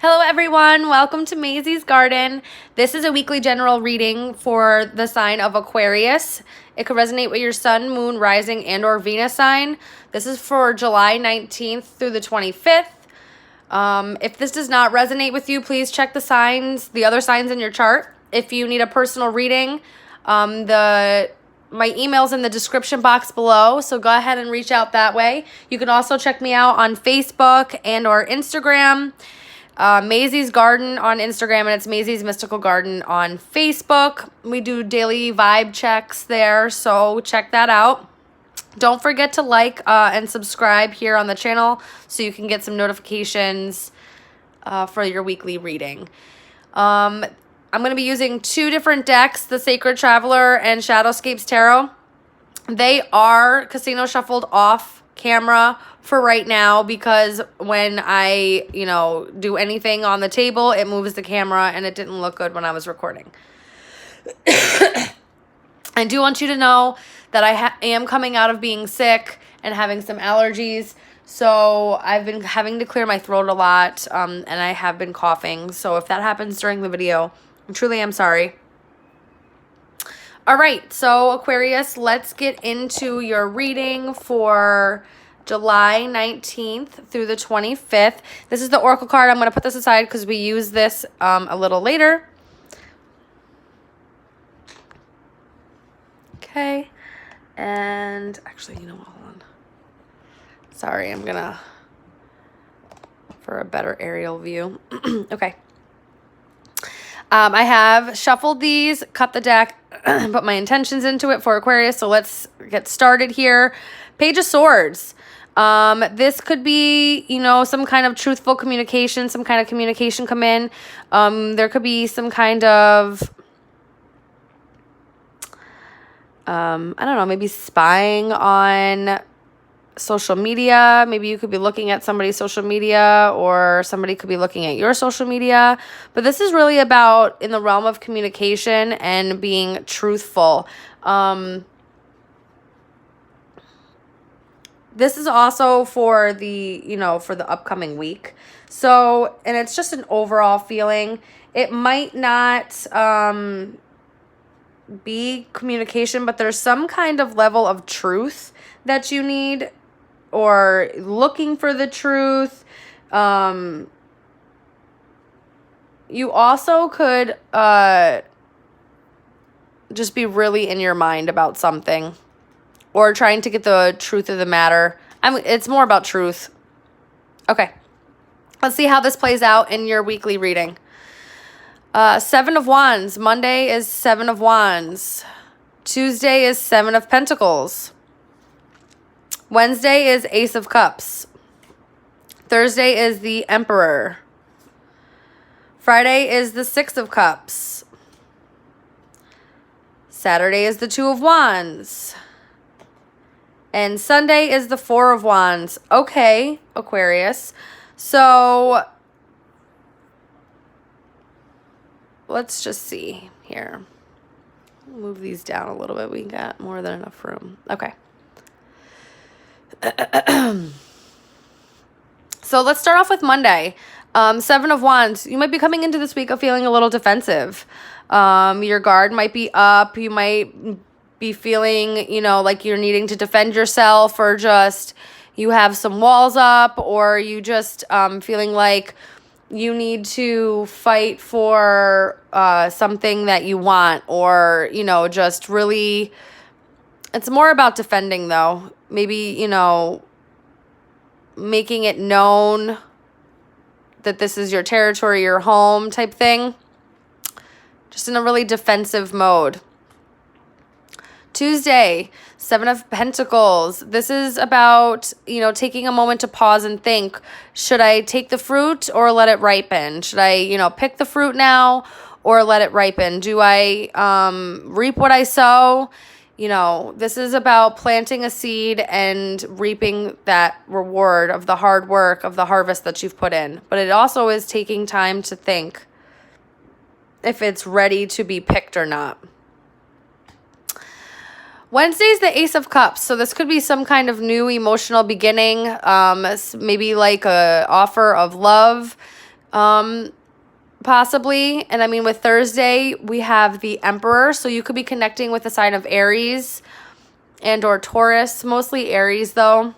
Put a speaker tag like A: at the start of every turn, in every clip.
A: Hello everyone, welcome to Mazysgarden. This is a weekly general reading for the sign of Aquarius. It could resonate with your sun, moon, rising, and or Venus sign. This is for July 19th through the 25th. If this does not resonate with you, please check the other signs in your chart. If you need a personal reading, my email's in the description box below, so go ahead and reach out that way. You can also check me out on Facebook and or Instagram. Mazysgarden on Instagram, and it's Mazy's Mystical Garden on Facebook. We do daily vibe checks there, so check that out. Don't forget to like and subscribe here on the channel so you can get some notifications for your weekly reading. I'm going to be using two different decks, the Sacred Traveler and Shadowscapes Tarot. They are casino shuffled off camera for right now because when I, do anything on the table, it moves the camera and it didn't look good when I was recording. I do want you to know that I am coming out of being sick and having some allergies. So I've been having to clear my throat a lot and I have been coughing. So if that happens during the video, I truly am sorry. All right, so Aquarius, let's get into your reading for July 19th through the 25th. This is the Oracle card. I'm going to put this aside because we use this a little later. Okay, and actually, hold on. Sorry, I'm going to, for a better aerial view. Okay. I have shuffled these, cut the deck, put my intentions into it for Aquarius. So let's get started here. Page of Swords. This could be, some kind of truthful communication, some kind of communication come in. There could be some kind of, I don't know, maybe spying on social media. Maybe you could be looking at somebody's social media or somebody could be looking at your social media. But this is really about in the realm of communication and being truthful. This is also for the, for the upcoming week. So, and it's just an overall feeling. It might not be communication, but there's some kind of level of truth that you need or looking for the truth. You also could just be really in your mind about something or trying to get the truth of the matter. It's more about truth. Okay. Let's see how this plays out in your weekly reading. Seven of Wands. Monday is Seven of Wands. Tuesday is Seven of Pentacles. Wednesday is Ace of Cups. Thursday is the Emperor. Friday is the Six of Cups. Saturday is the Two of Wands. And Sunday is the Four of Wands. Okay, Aquarius. So let's just see here. Move these down a little bit. We got more than enough room. Okay. So let's start off with Monday. Seven of Wands. You might be coming into this week of feeling a little defensive. Your guard might be up. You might be feeling, like you're needing to defend yourself, or just you have some walls up, or you just feeling like you need to fight for something that you want, or, just really, it's more about defending though. Maybe, making it known that this is your territory, your home type thing. Just in a really defensive mode. Tuesday, Seven of Pentacles. This is about, taking a moment to pause and think, should I take the fruit or let it ripen? Should I, pick the fruit now or let it ripen? Do I reap what I sow? This is about planting a seed and reaping that reward of the hard work, of the harvest that you've put in. But it also is taking time to think if it's ready to be picked or not. Wednesday's the Ace of Cups. So this could be some kind of new emotional beginning. Maybe like a offer of love. Possibly. And I mean, with Thursday, we have the Emperor. So you could be connecting with the sign of Aries and or Taurus, mostly Aries though.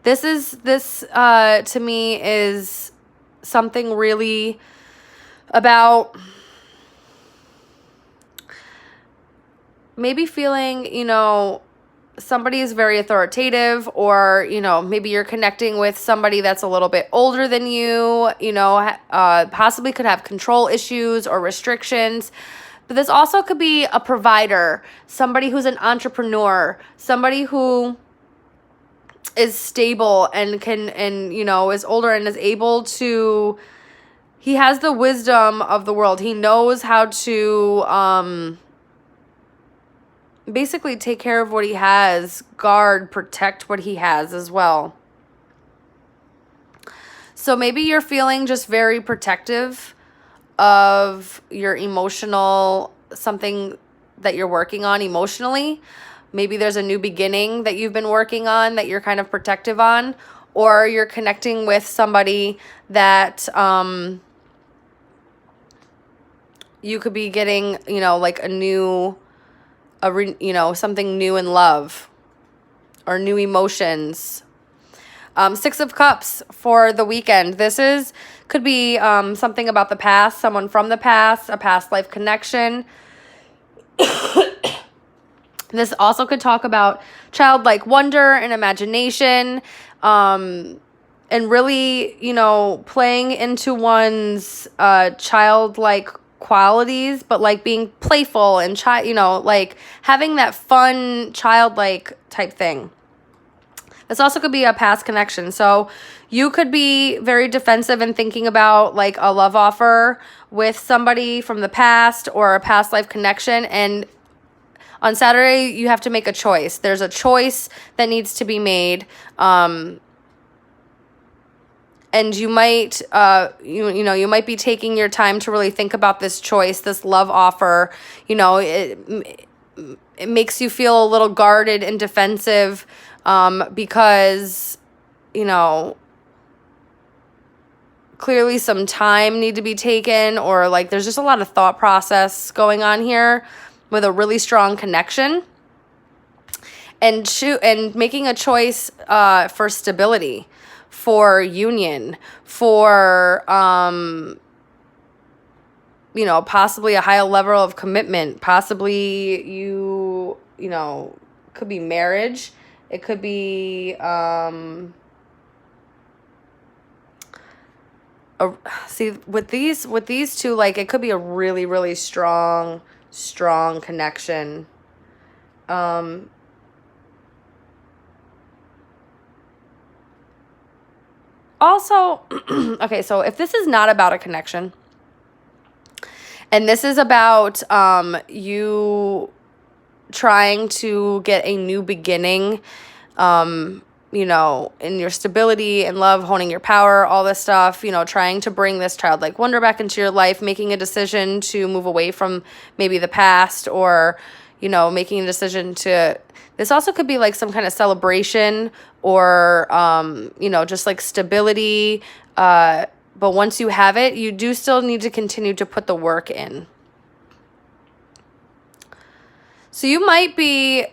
A: This to me is something really about maybe feeling, somebody is very authoritative, or, maybe you're connecting with somebody that's a little bit older than you, possibly could have control issues or restrictions. But this also could be a provider, somebody who's an entrepreneur, somebody who is stable and is older and is able to, he has the wisdom of the world. He knows how to basically take care of what he has, guard, protect what he has as well. So maybe you're feeling just very protective of your emotional, something that you're working on emotionally. Maybe there's a new beginning that you've been working on that you're kind of protective on, or you're connecting with somebody that you could be getting, like something new in love or new emotions. Six of Cups for the weekend. Could be something about the past, someone from the past, a past life connection. This also could talk about childlike wonder and imagination, and really, playing into one's childlike qualities, but like being playful and like having that fun childlike type thing. This also could be a past connection. So you could be very defensive and thinking about like a love offer with somebody from the past or a past life connection. And on Saturday, you have to make a choice. There's a choice that needs to be made. And you might, you might be taking your time to really think about this choice, this love offer. It makes you feel a little guarded and defensive, because, clearly some time need to be taken, or like there's just a lot of thought process going on here with a really strong connection, and making a choice for stability, for union, for possibly a higher level of commitment. Possibly you could be marriage. It could be with these two, like it could be a really, really strong connection. Also, okay, so if this is not about a connection, and this is about you trying to get a new beginning, in your stability and love, honing your power, all this stuff, trying to bring this childlike wonder back into your life, making a decision to move away from maybe the past, or, making a decision to, this also could be like some kind of celebration, or, just like stability. But once you have it, you do still need to continue to put the work in. So you might be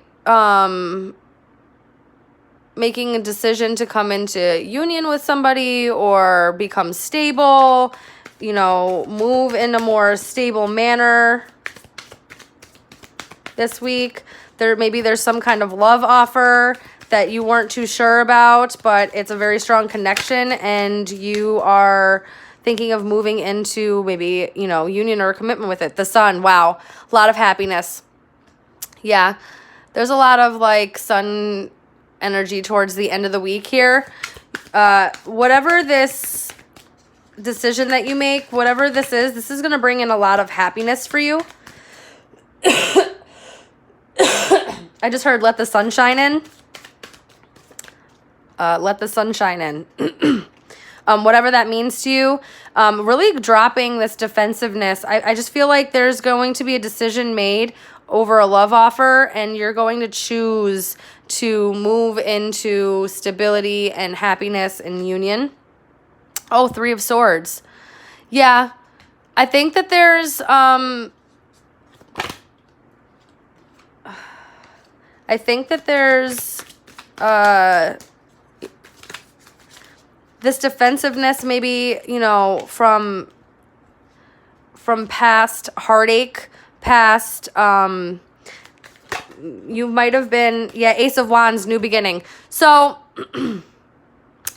A: making a decision to come into union with somebody, or become stable, move in a more stable manner this week. There's some kind of love offer that you weren't too sure about, but it's a very strong connection, and you are thinking of moving into maybe, union or commitment with it. The Sun, wow, a lot of happiness. Yeah, there's a lot of like sun energy towards the end of the week here. Whatever this decision that you make, whatever this is going to bring in a lot of happiness for you. I just heard let the sun shine in. Let the sun shine in. Whatever that means to you, really dropping this defensiveness. I just feel like there's going to be a decision made over a love offer, and you're going to choose to move into stability and happiness and union. Oh, Three of Swords. Yeah. I think that there's this defensiveness, maybe, you know, from past heartache, past you might have been, yeah, Ace of Wands, new beginning. So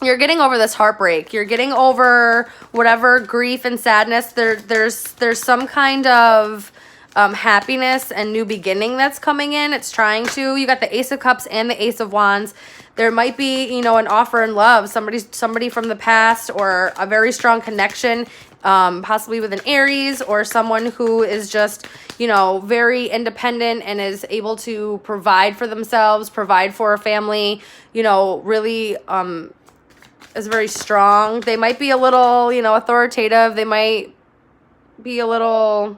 A: you're getting over this heartbreak. You're getting over whatever grief and sadness. There's some kind of happiness and new beginning that's coming in. It's trying to. You got the Ace of Cups and the Ace of Wands. There might be, you know, an offer in love. Somebody from the past, or a very strong connection, possibly with an Aries, or someone who is just, you know, very independent and is able to provide for themselves, provide for a family, you know, really is very strong. They might be a little, you know, authoritative. They might be a little,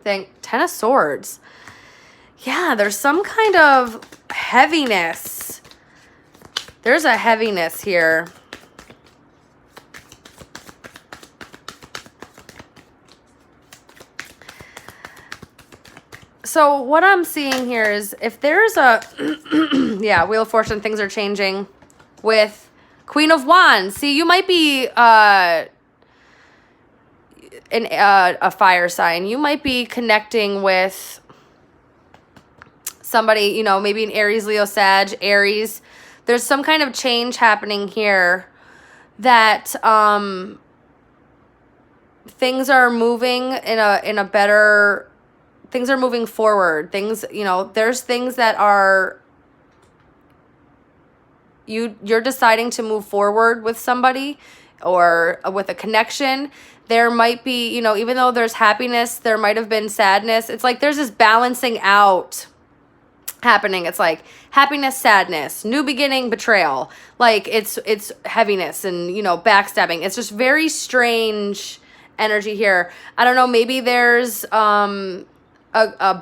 A: Ten of Swords. Yeah, there's some kind of heaviness. There's a heaviness here. So what I'm seeing here is, if there's a, yeah, Wheel of Fortune, things are changing with Queen of Wands. See, you might be a fire sign. You might be connecting with somebody, you know, maybe an Aries, Leo, Sag, Aries. There's some kind of change happening here that things are moving in a better, things are moving forward. Things, you know, there's things that are, you're deciding to move forward with somebody or with a connection. There might be, you know, even though there's happiness, there might have been sadness. It's like there's this balancing out happening. It's like happiness, sadness, new beginning, betrayal. Like it's heaviness and, you know, backstabbing. It's just very strange energy here. I don't know, maybe there's a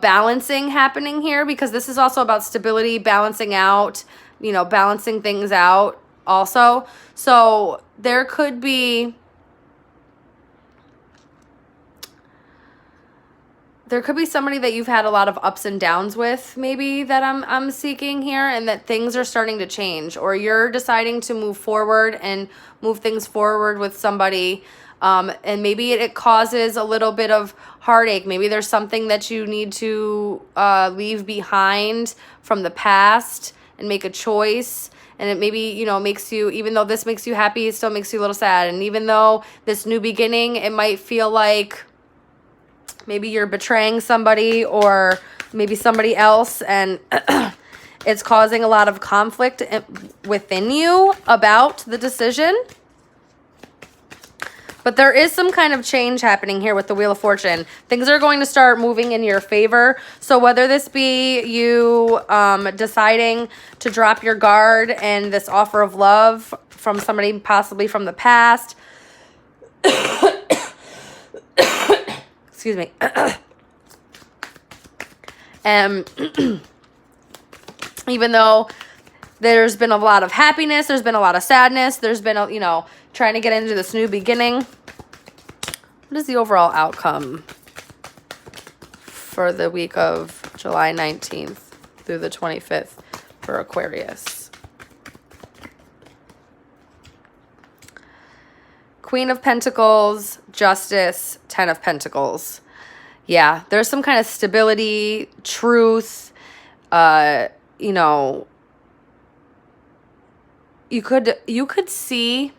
A: balancing happening here, because this is also about stability, balancing out, you know, balancing things out also. So there could be somebody that you've had a lot of ups and downs with, maybe, that I'm seeking here, and that things are starting to change, or you're deciding to move forward and move things forward with somebody. And maybe it causes a little bit of heartache. Maybe there's something that you need to leave behind from the past and make a choice. And it maybe, you know, makes you, even though this makes you happy, it still makes you a little sad. And even though this new beginning, it might feel like maybe you're betraying somebody or maybe somebody else, and it's causing a lot of conflict within you about the decision. But there is some kind of change happening here with the Wheel of Fortune. Things are going to start moving in your favor. So whether this be you deciding to drop your guard and this offer of love from somebody possibly from the past. Excuse me. Even though there's been a lot of happiness, there's been a lot of sadness, there's been, you know, trying to get into this new beginning. What is the overall outcome for the week of July 19th through the 25th for Aquarius? Queen of Pentacles, Justice, Ten of Pentacles. Yeah, there's some kind of stability, truth, you know, you could see,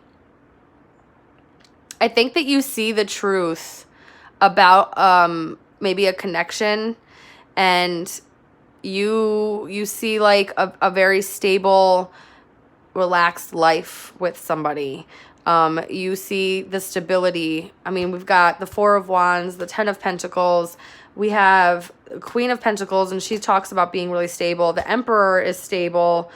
A: I think that you see the truth about maybe a connection, and you see like a very stable, relaxed life with somebody. You see the stability. I mean, we've got the Four of Wands, the Ten of Pentacles. We have Queen of Pentacles, and she talks about being really stable. The Emperor is stable.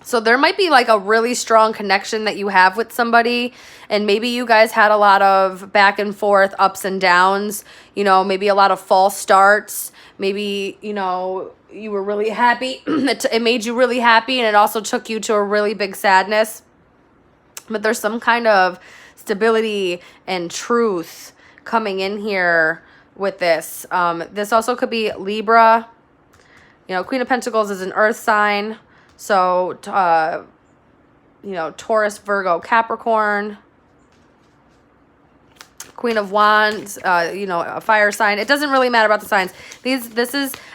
A: So there might be like a really strong connection that you have with somebody, and maybe you guys had a lot of back and forth, ups and downs, you know, maybe a lot of false starts. Maybe, you know, you were really happy. It made you really happy, and it also took you to a really big sadness. But there's some kind of stability and truth coming in here with this. This also could be Libra. You know, Queen of Pentacles is an earth sign. So, you know, Taurus, Virgo, Capricorn. Queen of Wands, you know, a fire sign. It doesn't really matter about the signs. I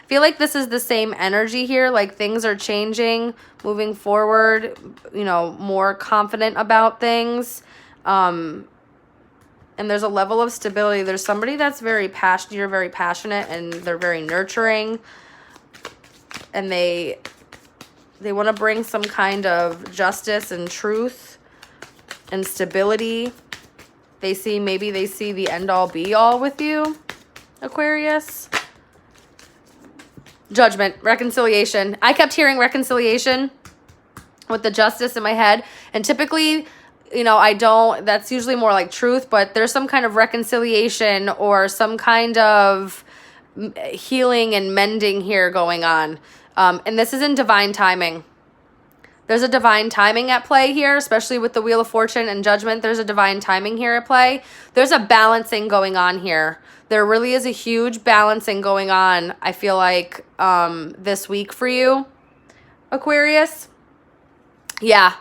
A: feel like this is the same energy here. Like things are changing, moving forward, you know, more confident about things. And there's a level of stability. There's somebody that's very passionate. You're very passionate, and they're very nurturing. And they want to bring some kind of justice and truth and stability. Maybe they see the end all be all with you, Aquarius. Judgment, reconciliation. I kept hearing reconciliation with the justice in my head. And typically, you know, that's usually more like truth, but there's some kind of reconciliation or some kind of healing and mending here going on. And this is in divine timing. There's a divine timing at play here, especially with the Wheel of Fortune and Judgment. There's a divine timing here at play. There's a balancing going on here. There really is a huge balancing going on, I feel like, this week for you, Aquarius. Yeah.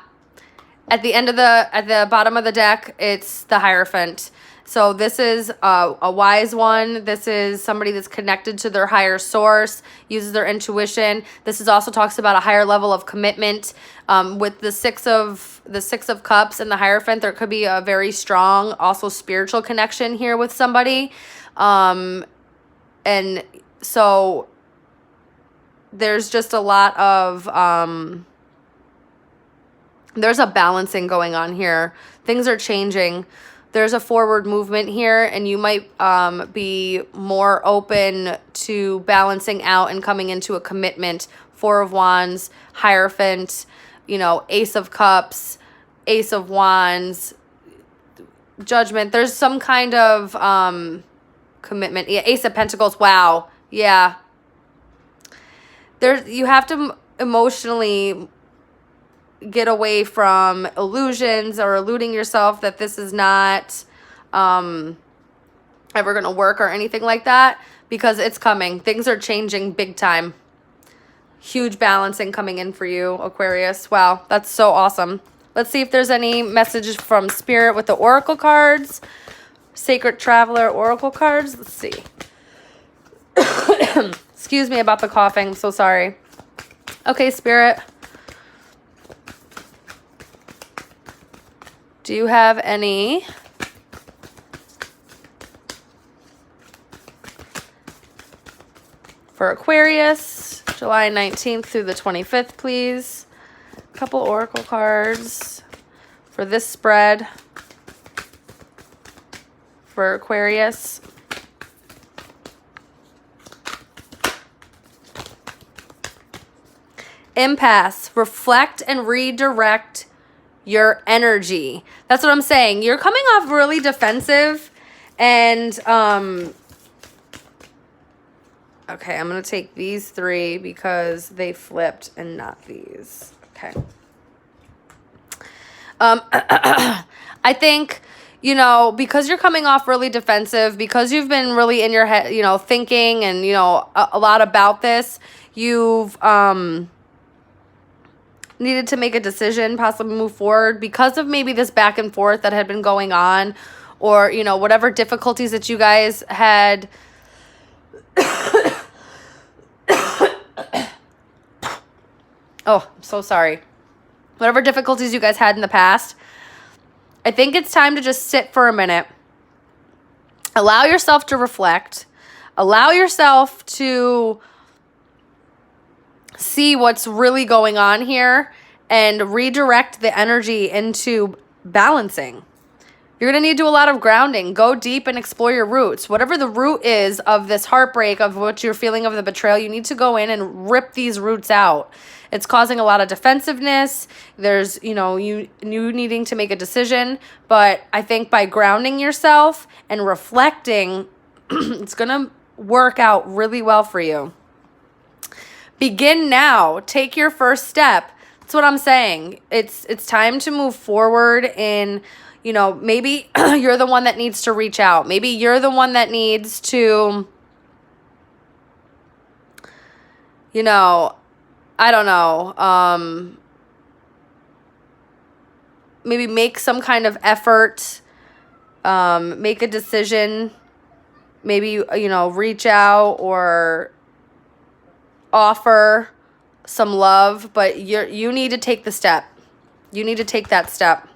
A: At the bottom of the deck, it's the Hierophant. So this is a wise one. This is somebody that's connected to their higher source, uses their intuition. This is also talks about a higher level of commitment. With the Six of Cups and the Hierophant, there could be a very strong, also spiritual connection here with somebody. And so there's just a lot of there's a balancing going on here. Things are changing. There's a forward movement here, and you might be more open to balancing out and coming into a commitment. Four of Wands, Hierophant, you know, Ace of Cups, Ace of Wands, Judgment. There's some kind of commitment. Yeah, Ace of Pentacles. Wow. Yeah. You have to emotionally get away from illusions or eluding yourself that this is not ever going to work or anything like that, because it's coming. Things are changing big time. Huge balancing coming in for you, Aquarius. Wow, that's so awesome. Let's see if there's any messages from Spirit with the Oracle cards. Sacred Traveler Oracle cards. Let's see. Excuse me about the coughing. I'm so sorry. Okay, Spirit. Do you have any for Aquarius, July 19th through the 25th, please? A couple oracle cards for this spread for Aquarius. Impasse. Reflect and redirect your energy. That's what I'm saying. You're coming off really defensive, and okay, I'm going to take these three because they flipped and not these. Okay. I think, you know, because you're coming off really defensive, because you've been really in your head, you know, thinking and, you know, a lot about this, you've needed to make a decision, possibly move forward because of maybe this back and forth that had been going on, or, you know, whatever difficulties that you guys had. Oh, I'm so sorry. Whatever difficulties you guys had in the past, I think it's time to just sit for a minute. Allow yourself to reflect. Allow yourself to see what's really going on here and redirect the energy into balancing. You're going to need to do a lot of grounding. Go deep and explore your roots. Whatever the root is of this heartbreak, of what you're feeling of the betrayal, you need to go in and rip these roots out. It's causing a lot of defensiveness. There's, you needing to make a decision. But I think by grounding yourself and reflecting, it's going to work out really well for you. Begin now. Take your first step. That's what I'm saying. It's time to move forward in, maybe you're the one that needs to reach out. Maybe you're the one that needs to, I don't know, maybe make some kind of effort, make a decision, maybe, reach out or offer some love, but you need to take the step. You need to take that step.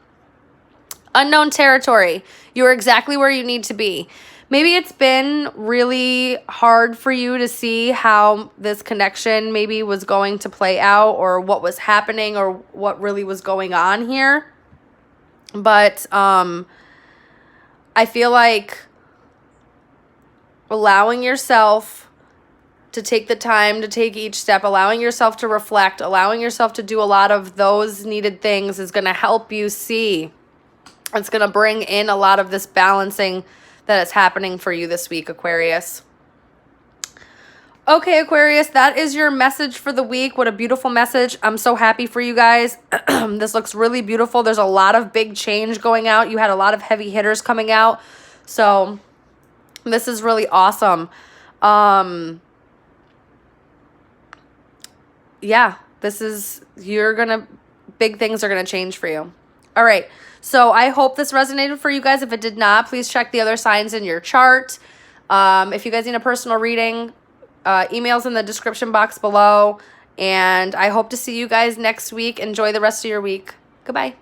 A: Unknown territory. You're exactly where you need to be. Maybe it's been really hard for you to see how this connection maybe was going to play out, or what was happening, or what really was going on here. But I feel like allowing yourself to take the time to take each step, allowing yourself to reflect, allowing yourself to do a lot of those needed things is going to help you see. It's going to bring in a lot of this balancing that is happening for you this week, Aquarius. Okay, Aquarius, that is your message for the week. What a beautiful message. I'm so happy for you guys. This looks really beautiful. There's a lot of big change going out. You had a lot of heavy hitters coming out. So this is really awesome. Yeah, big things are going to change for you. All right. So I hope this resonated for you guys. If it did not, please check the other signs in your chart. If you guys need a personal reading, emails in the description box below. And I hope to see you guys next week. Enjoy the rest of your week. Goodbye.